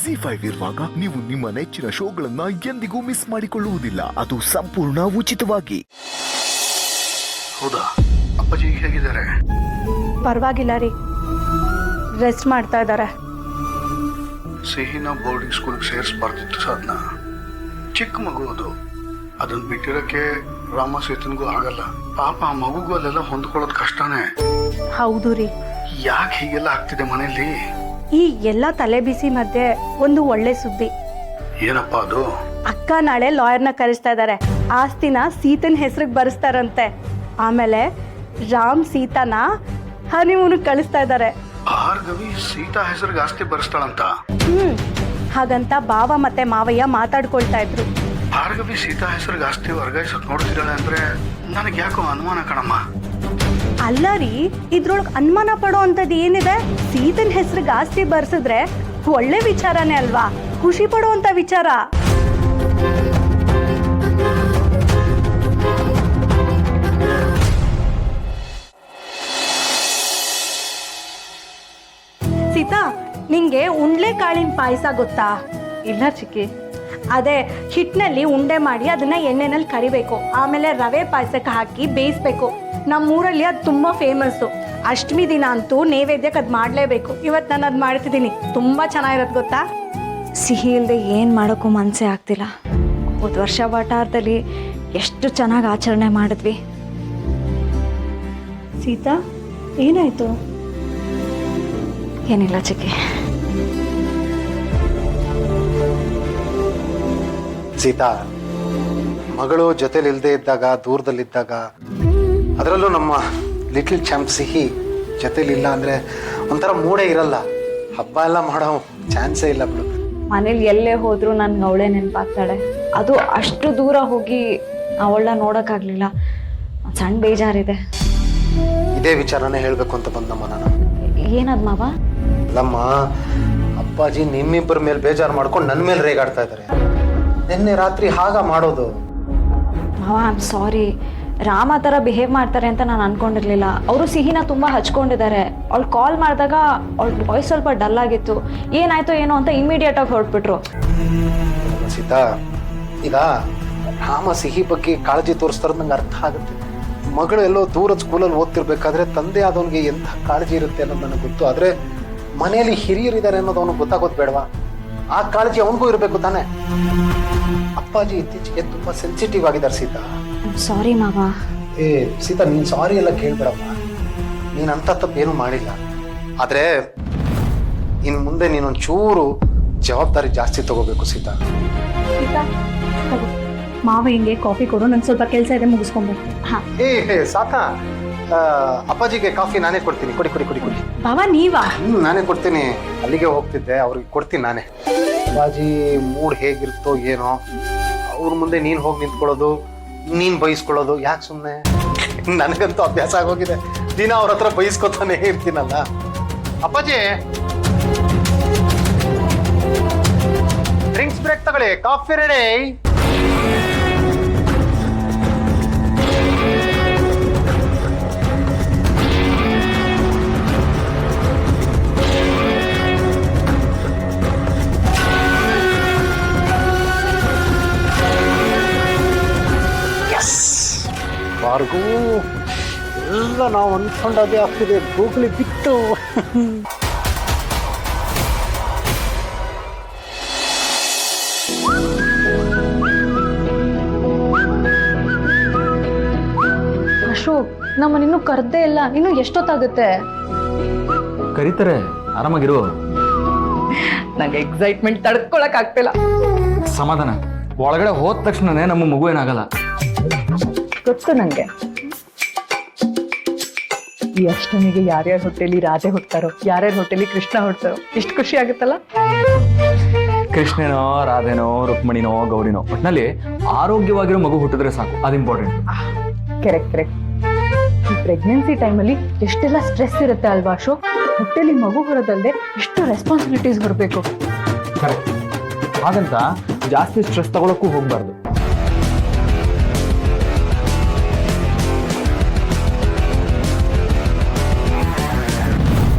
ZEE5 ಇರುವಾಗ ನೀವು ನಿಮ್ಮ ನೆಚ್ಚಿನ ಶೋಗಳನ್ನ ಎಂದಿಗೂ ಮಿಸ್ ಮಾಡಿಕೊಳ್ಳುವುದಿಲ್ಲ. ಅದು ಸಂಪೂರ್ಣ ಉಚಿತವಾಗಿ. ಹೌದಾ? ಅಪ್ಪಾಜಿ ಹೇಗಿದ್ದಾರೆ? ಪರವಾಗಿಲ್ಲ ರೀ, ರೆಸ್ಟ್ ಮಾಡ್ತಾ ಇದ್ದಾರೆ. ಸಿಹಿನ ಬೋರ್ಡಿಂಗ್ ಸ್ಕೂಲ್ಗೆ ಸೇರಿಸಬಾರ್ದಿತ್ತು ಸಾಧನ. ಚಿಕ್ಕ ಮಗು ಅದು, ಅದನ್ನು ಬಿಟ್ಟಿರೋಕ್ಕೆ ರಾಮ ಸೀತನ್ಗೂ ಆಗಲ್ಲ. ಪಾಪ ಆ ಮಗುಗೂ ಅಲ್ಲೆಲ್ಲ ಹೊಂದ್ಕೊಳ್ಳೋದು ಕಷ್ಟನೇ. ಹೌದು ರೀ. ಯಾಕೆ ಹೀಗೆಲ್ಲ ಆಗ್ತಿದೆ ಮನೆಯಲ್ಲಿ? ಈ ಎಲ್ಲ ತಲೆ ಬಿಸಿ ಮಧ್ಯೆ ಒಂದು ಒಳ್ಳೆ ಸುದ್ದಿ. ಏನಪ್ಪ ಅದು? ಅಕ್ಕ ನಾಳೆ ಲಾಯರ್ನ ಕರೆಸ್ತಾ ಇದ್ದಾರೆ. ಆಸ್ತಿನ ಸೀತನ್ ಹೆಸರಿಗೆ ಬರೆಸ್ತಾರಂತೆ. ಆಮೇಲೆ ರಾಮ್ ಸೀತಾನ ಹನಿಮೂನ್ ಕಳಿಸ್ತಾ ಇದ್ದಾರೆ. ಭಾರ್ಗವಿ ಸೀತಾ ಹೆಸರಿಗೆ ಆಸ್ತಿ ಬರೆಸ್ತಾಳಂತ? ಹಾಗಂತ ಬಾವ ಮತ್ತೆ ಮಾವಯ್ಯ ಮಾತಾಡ್ಕೊಳ್ತಾ ಇದ್ರು. ಭಾರ್ಗವಿ ಸೀತಾ ಹೆಸರಿಗೆ ಆಸ್ತಿ ವರ್ಗಾಯಿಸೋಕೆ ನೋಡ್ತಿದ್ದಾಳೆ ಅಂದ್ರೆ ನನಗೆ ಯಾಕೋ ಅನುಮಾನ ಕಣಮ್ಮ. ಅಲ್ಲ ರೀ, ಇದ್ರೊಳಗೆ ಅನುಮಾನ ಪಡೋ ಅಂಥದ್ದು ಏನಿದೆ? ಸೀತನ್ ಹೆಸರಿಗೆ ಆಸ್ತಿ ಬರ್ಸಿದ್ರೆ ಒಳ್ಳೆ ವಿಚಾರನೇ ಅಲ್ವಾ? ಖುಷಿ ಪಡುವಂತ ವಿಚಾರ. ಸೀತಾ, ನಿಂಗೆ ಉಂಡ್ಲೆ ಕಾಳಿನ ಪಾಯಸ ಗೊತ್ತಾ? ಇಲ್ಲ ಚಿಕ್ಕಿ. ಅದೇ ಹಿಟ್ಟಿನಲ್ಲಿ ಉಂಡೆ ಮಾಡಿ ಅದನ್ನ ಎಣ್ಣೆನಲ್ಲಿ ಕರಿಬೇಕು. ಆಮೇಲೆ ರವೆ ಪಾಯಸಕ್ಕೆ ಹಾಕಿ ಬೇಯಿಸ್ಬೇಕು. ನಮ್ಮೂರಲ್ಲಿ ಅದು ತುಂಬ ಫೇಮಸ್ಸು. ಅಷ್ಟಮಿ ದಿನ ಅಂತೂ ನೈವೇದ್ಯಕ್ಕೆ ಅದು ಮಾಡಲೇಬೇಕು. ಇವತ್ತು ನಾನು ಅದು ಮಾಡ್ತಿದ್ದೀನಿ. ತುಂಬ ಚೆನ್ನಾಗಿರೋದು ಗೊತ್ತಾ? ಸಿಹಿ ಇಲ್ಲದೆ ಏನು ಮಾಡೋಕ್ಕೂ ಮನಸ್ಸೇ ಆಗ್ತಿಲ್ಲ. ಹೋದ ವರ್ಷ ವಾಟಾರದಲ್ಲಿ ಎಷ್ಟು ಚೆನ್ನಾಗಿ ಆಚರಣೆ ಮಾಡಿದ್ವಿ. ಸೀತಾ, ಏನಾಯ್ತು? ಏನಿಲ್ಲ ಚಿಕ್ಕಿ. ಸೀತಾ, ಮಗಳು ಜೊತೆಲಿ ಇಲ್ಲದೆ ಇದ್ದಾಗ, ದೂರದಲ್ಲಿದ್ದಾಗ, ಅದರಲ್ಲೂ ನಮ್ಮ ಲಿಟ್ಲ್ ಚಾಂಪ್ ಸಿಹಿ ಜೊತೆಲಿಲ್ಲ ಅಂದರೆ ಒಂಥರ ಮೂಡೇ ಇರಲ್ಲ. ಹಬ್ಬ ಎಲ್ಲ ಮಾಡೋ ಚಾನ್ಸೇ ಇಲ್ಲ ಬಿಡು. ಮನೇಲಿ ಎಲ್ಲೇ ಹೋದರೂ ನನ್ಗೆ ಅವಳೇ ನೆನಪಾಗ್ತಾಳೆ. ಅದು ಅಷ್ಟು ದೂರ ಹೋಗಿ ಅವಳನ್ನ ನೋಡೋಕ್ಕಾಗಲಿಲ್ಲ. ಸಣ್ಣ ಬೇಜಾರಿದೆ. ಇದೇ ವಿಚಾರನೇ ಹೇಳಬೇಕು ಅಂತ ಬಂದಮ್ಮ ನಾನು. ಏನದು ಮಾವ? ಅಲ್ಲಮ್ಮ, ಅಪ್ಪಾಜಿ ನಿಮ್ಮಿಬ್ಬರ ಮೇಲೆ ಬೇಜಾರು ಮಾಡ್ಕೊಂಡು ನನ್ನ ಮೇಲೆ ರೇಗಾಡ್ತಾ ಇದ್ದಾರೆ. ನಿನ್ನೆ ರಾತ್ರಿ ಹಾಗ ಮಾಡೋದು? ಮಾವ, ಐ ಆಮ್ ಸಾರಿ. ರಾಮ ಆ ಥರ ಬಿಹೇವ್ ಮಾಡ್ತಾರೆ ಅಂತ ನಾನು ಅನ್ಕೊಂಡಿರ್ಲಿಲ್ಲ. ಅವರು ಸಿಹಿನ ತುಂಬ ಹಚ್ಕೊಂಡಿದ್ದಾರೆ. ಅವಳು ಕಾಲ್ ಮಾಡಿದಾಗ ಅವಳ ವಾಯ್ಸ್ ಸ್ವಲ್ಪ ಡಲ್ ಆಗಿತ್ತು. ಏನಾಯ್ತು ಏನೋ ಅಂತ ಇಮಿಡಿಯೇಟಾಗಿ ಹೊರಟ್ಬಿಟ್ರು. ಸೀತಾ, ಈಗ ರಾಮ ಸಿಹಿ ಬಗ್ಗೆ ಕಾಳಜಿ ತೋರಿಸ್ತಾರ ನಂಗೆ ಅರ್ಥ ಆಗುತ್ತೆ. ಮಗಳು ಎಲ್ಲೋ ದೂರದ ಸ್ಕೂಲಲ್ಲಿ ಓದ್ತಿರ್ಬೇಕಾದ್ರೆ ತಂದೆ ಆದವನಿಗೆ ಎಂಥ ಕಾಳಜಿ ಇರುತ್ತೆ ಅನ್ನೋದು ನನಗೆ ಗೊತ್ತು. ಆದರೆ ಮನೆಯಲ್ಲಿ ಹಿರಿಯರಿದ್ದಾರೆ ಅನ್ನೋದು ಅವನಿಗೆ ಗೊತ್ತಾಗೋದು ಬೇಡವಾ? ಆ ಕಾಳಜಿ ಅವನಿಗೂ ಇರಬೇಕು ತಾನೆ. ಅಪ್ಪಾಜಿ ಇತ್ತೀಚೆಗೆ ತುಂಬ ಸೆನ್ಸಿಟಿವ್ ಆಗಿದ್ದಾರೆ ಸೀತಾ. ಸಾರಿ ಮಾವ. ಏ ಸೀತಾ, ನೀನು ಸಾರಿ ಎಲ್ಲ ಕೇಳ್ಬೇಡಮ್ಮ. ನೀನು ಅಂಥ ತಪ್ಪು ಏನೂ ಮಾಡಿಲ್ಲ. ಆದರೆ ಇನ್ನು ಮುಂದೆ ನೀನೊಂಚೂರು ಜವಾಬ್ದಾರಿ ಜಾಸ್ತಿ ತಗೋಬೇಕು ಸೀತಾ. ಸೀತಾ, ತಗೋ. ಮಾವ ಹಿಂಗೆ ಕಾಫಿ ಕೊಡು, ನಂಗೆ ಸ್ವಲ್ಪ ಕೆಲಸ ಇದೆ, ಮುಗಿಸ್ಕೊಂಬೇಕು. ಹಾಂ. ಏ ಸಾಕಾ? ಅಪ್ಪಾಜಿಗೆ ಕಾಫಿ ನಾನೇ ಕೊಡ್ತೀನಿ. ಕೊಡಿ ಕೊಡಿ ಕೊಡಿ ಕೊಡಿ. ಬಾವ, ನೀವಾ? ನಾನೇ ಕೊಡ್ತೀನಿ. ಅಲ್ಲಿಗೆ ಹೋಗ್ತಿದ್ದೆ, ಅವ್ರಿಗೆ ಕೊಡ್ತೀನಿ ನಾನೇ. ಅಪ್ಪಾಜಿ ಮೂಡ್ ಹೇಗಿರುತ್ತೋ ಏನೋ, ಅವ್ರ ಮುಂದೆ ನೀನು ಹೋಗಿ ನಿಂತ್ಕೊಳ್ಳೋದು, ನೀನು ಬೈಸ್ಕೊಳ್ಳೋದು ಯಾಕೆ ಸುಮ್ಮನೆ? ನನಗಂತೂ ಅಭ್ಯಾಸ ಆಗೋಗಿದೆ. ದಿನ ಅವ್ರ ಹತ್ರ ಬೈಸ್ಕೊತಾನೆ ಇರ್ತೀನಲ್ಲ. ಅಪ್ಪಾಜಿ, ಡ್ರಿಂಕ್ಸ್ ಬ್ರೇಕ್ ತಗೊಳ್ಳಿ, ಕಾಫಿ ರೆಡಿ. ಭಾರ್ಗು, ಎಲ್ಲ ನಾವು ಅಂದ್ಕೊಂಡದೇ ಆಗ್ತಿದೆ. ಗೂಗಲಿ ಬಿಟ್ಟು ಅಶೋಕ್, ನಮ್ಮನ್ನಿನ್ನೂ ಕರ್ದೇ ಇಲ್ಲ. ಇನ್ನು ಎಷ್ಟೊತ್ತಾಗುತ್ತೆ? ಕರೀತಾರೆ, ಆರಾಮಾಗಿರು. ನಂಗೆ ಎಕ್ಸೈಟ್ಮೆಂಟ್ ತಡ್ಕೊಳಕ್ ಆಗ್ತಿಲ್ಲ. ಸಮಾಧಾನ. ಒಳಗಡೆ ಹೋದ ತಕ್ಷಣನೇ ನಮ್ಮ ಮಗು ಏನಾಗಲ್ಲ. ಗೊತ್ತು ನನಗೆ. ಈ ಅಷ್ಟಮಿಗೆ ಯಾರ್ಯಾರ ಹೊಟ್ಟೆಲಿ ರಾಧೆ ಹುಡ್ತಾರೋ, ಯಾರ್ಯಾರ ಹೊಟ್ಟೆಲಿ ಕೃಷ್ಣ ಹುಡ್ತಾರೋ, ಇಷ್ಟು ಖುಷಿ ಆಗುತ್ತಲ್ಲ. ಕೃಷ್ಣನೋ, ರಾಧೆನೋ, ರುಕ್ಮಣಿನೋ, ಗೌರಿನೋ, ಒಟ್ಟಿನಲ್ಲಿ ಆರೋಗ್ಯವಾಗಿರೋ ಮಗು ಹುಟ್ಟಿದ್ರೆ ಸಾಕು. ಅದು ಇಂಪಾರ್ಟೆಂಟ್. Correct correct. ಈ ಪ್ರೆಗ್ನೆನ್ಸಿ ಟೈಮಲ್ಲಿ ಎಷ್ಟೆಲ್ಲ ಸ್ಟ್ರೆಸ್ ಇರುತ್ತೆ ಅಲ್ವಾ ಅಶೋಕ್? ಹೊಟ್ಟೆಲಿ ಮಗು ಬರೋದಲ್ಲದೆ ಎಷ್ಟು ರೆಸ್ಪಾನ್ಸಿಬಿಲಿಟೀಸ್ ಬರಬೇಕು. ಕರೆಕ್ಟ್. ಹಾಗಂತ ಜಾಸ್ತಿ ಸ್ಟ್ರೆಸ್ ತಗೊಳಕ್ಕೂ ಹೋಗ್ಬಾರ್ದು.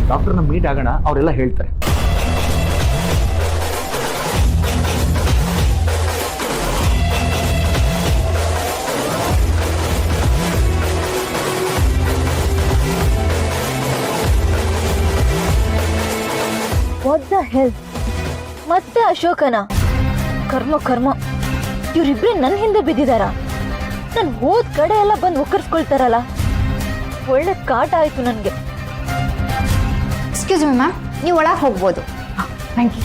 ಡಾಕ್ಟರ್ನ ಮೀಟ್ ಆಗೋಣ, ಅವರೆಲ್ಲ ಹೇಳ್ತಾರೆ. ಹೆಲ್ ಮತ್ತೆ ಅಶೋಕನ ಕರ್ಮ ಕರ್ಮ ಇವರಿಬ್ರೆ ನನ್ನ ಹಿಂದೆ ಬಿದ್ದಿದಾರ. ನಾನು ಹೋದ್ ಕಡೆ ಎಲ್ಲ ಬಂದು ಒಕ್ಕರ್ಸ್ಕೊಳ್ತಾರಲ್ಲ, ಒಳ್ಳೆ ಕಾಟ ಆಯ್ತು ನನಗೆ. ಎಕ್ಸ್ಕ್ಯೂಸ್ ಮಿ ಮ್ಯಾಮ್, ನೀವು ಒಳಗೆ ಹೋಗ್ಬೋದು. Thank you.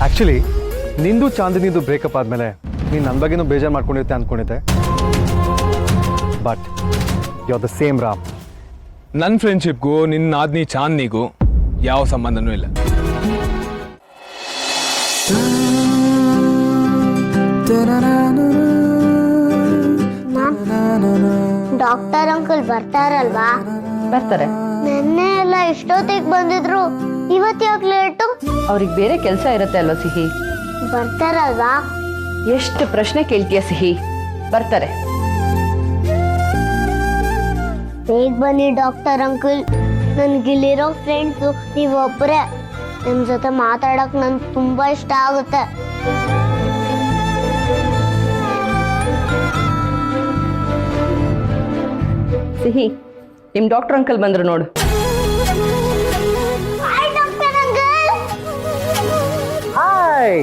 ಆ್ಯಕ್ಚುಲಿ ನಿಂದು ಚಾಂದಿನಿದು ಬ್ರೇಕಪ್ ಆದಮೇಲೆ ನೀನು ನನ್ನ ಬಗ್ಗೆನೂ ಬೇಜಾರು ಮಾಡ್ಕೊಂಡಿರುತ್ತೆ ಅಂದ್ಕೊಂಡಿದ್ದೆ. But you are the same Ram. ನನ್ನ ಫ್ರೆಂಡ್ಶಿಪ್ಗೂ ನಿನ್ನ ನಾದ್ನಿ ಚಾಂದ್ನಿಗೂ ಯಾವ ಸಂಬಂಧನೂ ಇಲ್ಲ. ಡಾಕ್ಟರ್ ಅಂಕಲ್ ಬರ್ತಾರಲ್ವಾ? ಬರ್ತಾರೆ. ನೆನ್ನೆ ಎಲ್ಲ ಇಷ್ಟೊತ್ತಿಗೆ ಬಂದಿದ್ರು, ಇವತ್ತು ಯಾಕೆ ಲೇಟು? ಅವ್ರಿಗೆ ಬೇರೆ ಕೆಲಸ ಇರುತ್ತೆ ಅಲ್ವಾ ಸಿಹಿ? ಬರ್ತಾರಲ್ವಾ? ಎಷ್ಟು ಪ್ರಶ್ನೆ ಕೇಳ್ತೀಯ ಸಿಹಿ? ಬರ್ತಾರೆ. ಬೇಗ ಬನ್ನಿ ಡಾಕ್ಟರ್ ಅಂಕಲ್. ನನ್ಗಿಲ್ಲಿರೋ ಫ್ರೆಂಡ್ಸು ನೀವೊಬ್ಬರೇ. ನಿಮ್ ಜೊತೆ ಮಾತಾಡಕ್ ನನ್ಗೆ ತುಂಬಾ ಇಷ್ಟ ಆಗುತ್ತೆ. ಸಿಹಿ, ನಿಮ್ ಡಾಕ್ಟರ್ ಅಂಕಲ್ ಬಂದ್ರು ನೋಡು. Hi doctor uncle. Hi,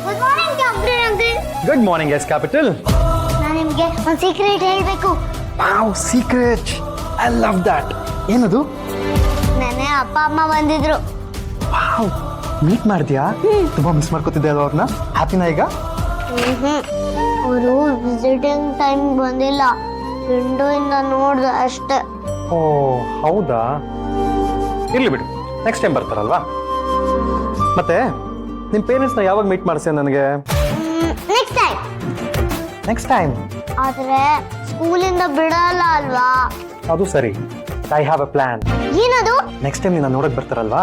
good morning doctor uncle. Good morning. S capital. ನಾನು ನಿಮ್ಗೆ ಒಂದು ಸೀಕ್ರೆಟ್ ಹೇಳ್ಬೇಕು. Wow, secret. I love that. ಏನದು? ನೆನ್ನೆ ಅಪ್ಪ ಅಮ್ಮ ಬಂದಿದ್ರು. ವಾವ್, ಮೀಟ್ ಮಾಡ್ತೀಯಾ? ತುಂಬಾ ಮಿಸ್ ಮಾಡ್ಕೊತಿದ್ದೆ ಅಲ್ವಾ ಅವ್ರನ್ನ? ಹ್ಯಾಪಿನಾ ಈಗ? ಅವರು ವಿಸಿಟಿಂಗ್ ಟೈಮ್ ಬಂದಿಲ್ಲ, ವಿಂಡೋ ಇಂದ ನೋಡ್ದೆ ಅಷ್ಟೇ. ಓ ಹೌದಾ, ಇರ್ಲಿ ಬಿಡು, ನೆಕ್ಸ್ಟ್ ಟೈಮ್ ಬರ್ತಾರಲ್ವಾ. ಮತ್ತೆ ನಿಮ್ಮ ಪೇರೆಂಟ್ಸ್ನ ಯಾವಾಗ ಮೀಟ್ ಮಾಡಿಸಿ ನನಗೆ? Next time. ನೆಕ್ಸ್ಟ್ ಟೈಮ್ ಆದ್ರೆ ಸ್ಕೂಲಿಂದ ಬಿಡಲ್ಲ ಅಲ್ವಾ? ಅದು ಸರಿ. I have a plan. ಏನದು? ನೆಕ್ಸ್ಟ್ ಟೈಮ್ ನಿನ್ನ ನೋಡಕ್ ಬರ್ತಾರಲ್ವಾ,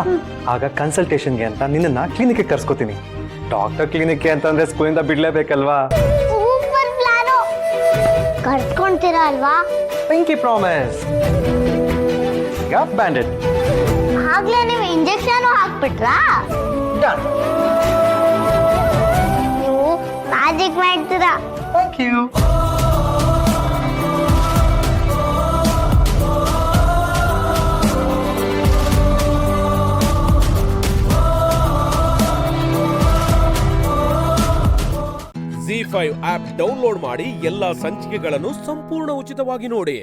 ಆಗ ಕನ್ಸಲ್ಟೇಷನ್ಗೆ ಅಂತ ನಿನ್ನ ಕ್ಲಿನಿಕ್ಗೆ ಕರ್ಸ್ಕೊತೀನಿ. ಡಾಕ್ಟರ್ ಕ್ಲಿನಿಕ್ಗೆ ಅಂತಂದ್ರೆ ಸ್ಕೂಲಿಂದ ಬಿಡ್ಲೇಬೇಕಲ್ವಾ? Super plan. ಕರ್ಸ್ಕೊಂತೀರಾ ಅಲ್ವಾ? Pinky promise. Got banded. ಆಗ್ಲೇ ನೀವು ಇಂಜೆಕ್ಷನ್ ಹಾಕ್ಬಿಟ್ರಾ? ಡನ್. ನೀವು ಮ್ಯಾಜಿಕ್ ಮಾಡ್ತೀರಾ. Thank you. ZEE5 app download ಮಾಡಿ ಎಲ್ಲಾ ಸಂಚಿಕೆಗಳನ್ನು ಸಂಪೂರ್ಣ ಉಚಿತವಾಗಿ ನೋಡಿ.